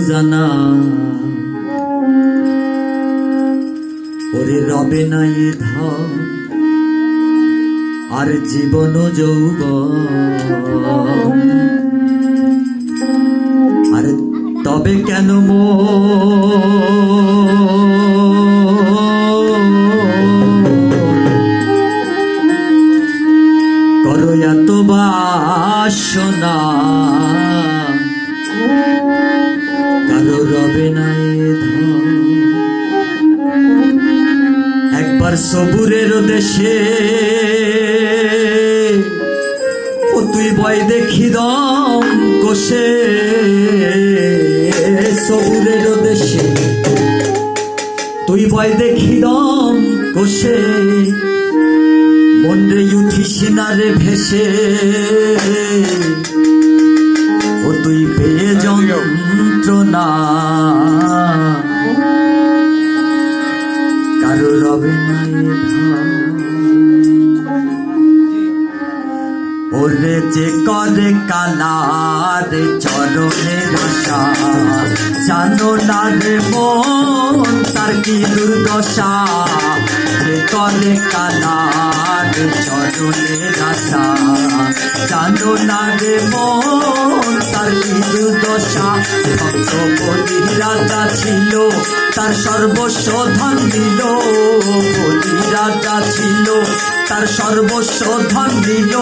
জানা ওরে রবে না এ ধন আর জীবন যৌবন আর তবে কেন করো এত বাসনা কারো রবে না এ ধন একবার সবুরের দেশে ও তুই বয় দেখি দম কোষে সবুরের দেশে তুই বয় দেখি দম কোষে মনরে উঠিস না রে ভেসে ও তুই পেয়ে যন্ত্রণা কারো রবে না ওরে যে করে কালার চরণের আশা জানো না রে মন তার কি দুর্দশা যে করে কালার চরণের আশা জানো না রে মন তার কি দুর্দশা ভক্ত বলি রাজা ছিল তার সর্বস্ব ধন দিল বলি রাজা ছিল তার সর্বস্ব ধন দিল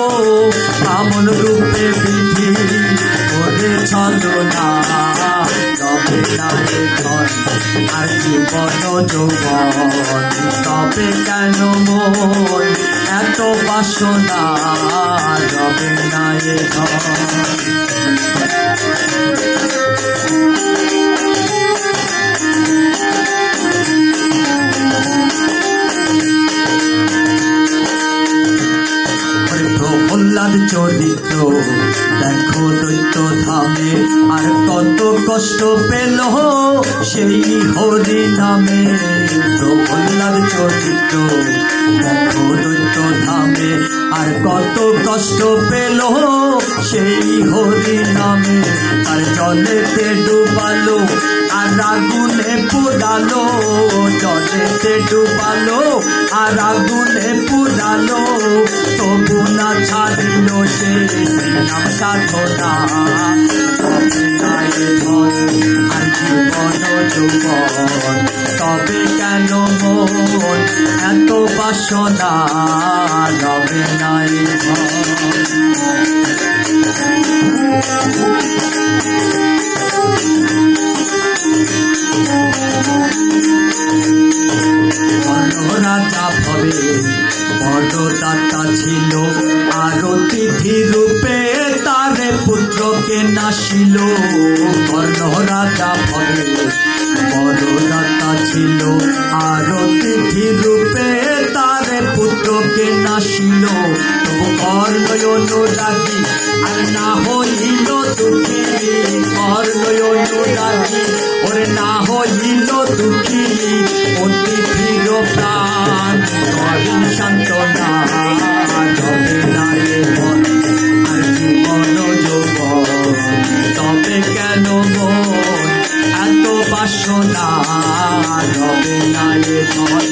আমন রূপে বিধি ওরে চলো না তবে না ধন আর জীবন যৌবন তবে কেন মন এত বাসনা রবে না এ ধন প্রহ্লাদ চরিত্র দেখো দৈত্য ধামে আর কত কষ্ট পেল সেই হরি নামে প্রহ্লাদ চরিত্র দেখো দৈত্য ধামে আর কত কষ্ট পেল সেই হরি নামে আর জলেতে ডুবালো আর আগুনে পুরালো জলেতে ডুবালো আর আগুনে পুরালো তবু না ছাড়িল সে নাম সাধনা আর জীবন যৌবন তবে কেন মন এত বাসনা রবে না রাজা ভবে বড় দাতা ছিল আর অতিথি রূপে তারে পুত্রকে নাসিল কর্ণ রাজা ভবে বড় দাতা ছিল আর অতিথি রূপে তারে পুত্রকে নাসিল তবু কর্ণ অনুরাগী আর না হইল দুঃখী কর্ণ অনুরাগী ওরে না হইল দুঃখী অতিথির প্রাণ করেন সান্ত্বনা তবে না রে মন আর জীবন যৌবন তবে কেন মন এত বাসনা রবে না রে মন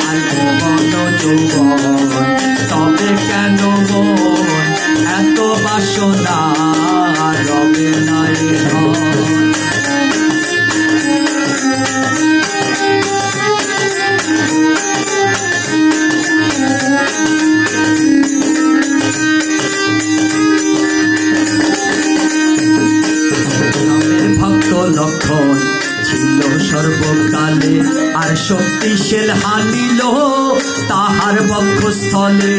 আর জীবন যৌবন তবে কেন মন এত বাসনা রবে না রে মন লক্ষণ ছিল সর্বকালে আর শক্তিশীল হানিল তাহার বক্ষস্থলে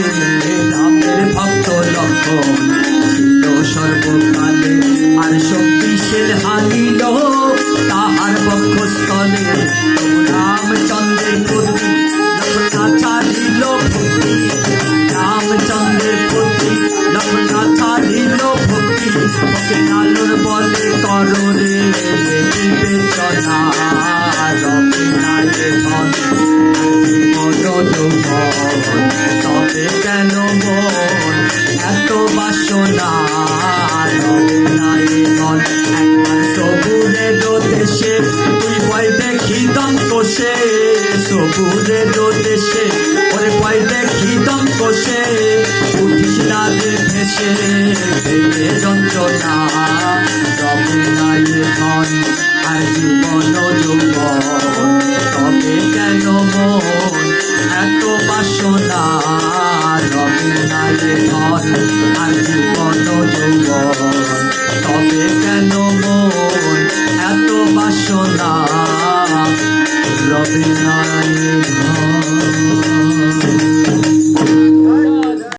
রামের ভক্ত লক্ষণ ছিল সর্বকালে আর শক্তিশীল হানিল তাহার বক্ষস্থলে রামচন্দ্রের প্রতি লক্ষণ ছাড়িল ভক্তি রামচন্দ্রের প্রতি লক্ষণ ছাড়িল ভক্তি লালুর বলে করো রে বিবেচনা রবে না এ ধন জীবন যৌবন তবে কেন মন এত বাসনা রবে না এ ধন একবার সবুরে দেশে সবুরে দেশে ওরে কয় দেখি দম কষে উঠিস না রে ভেসে পেটে যন্ত্রণা রবে নাই ধন আর জীবন যৌবন তবে কেন মন এত বাসনা রবে নাই ধন আর জীবন যৌবন তবে কেন মন এত বাসনা রবে নাই ধন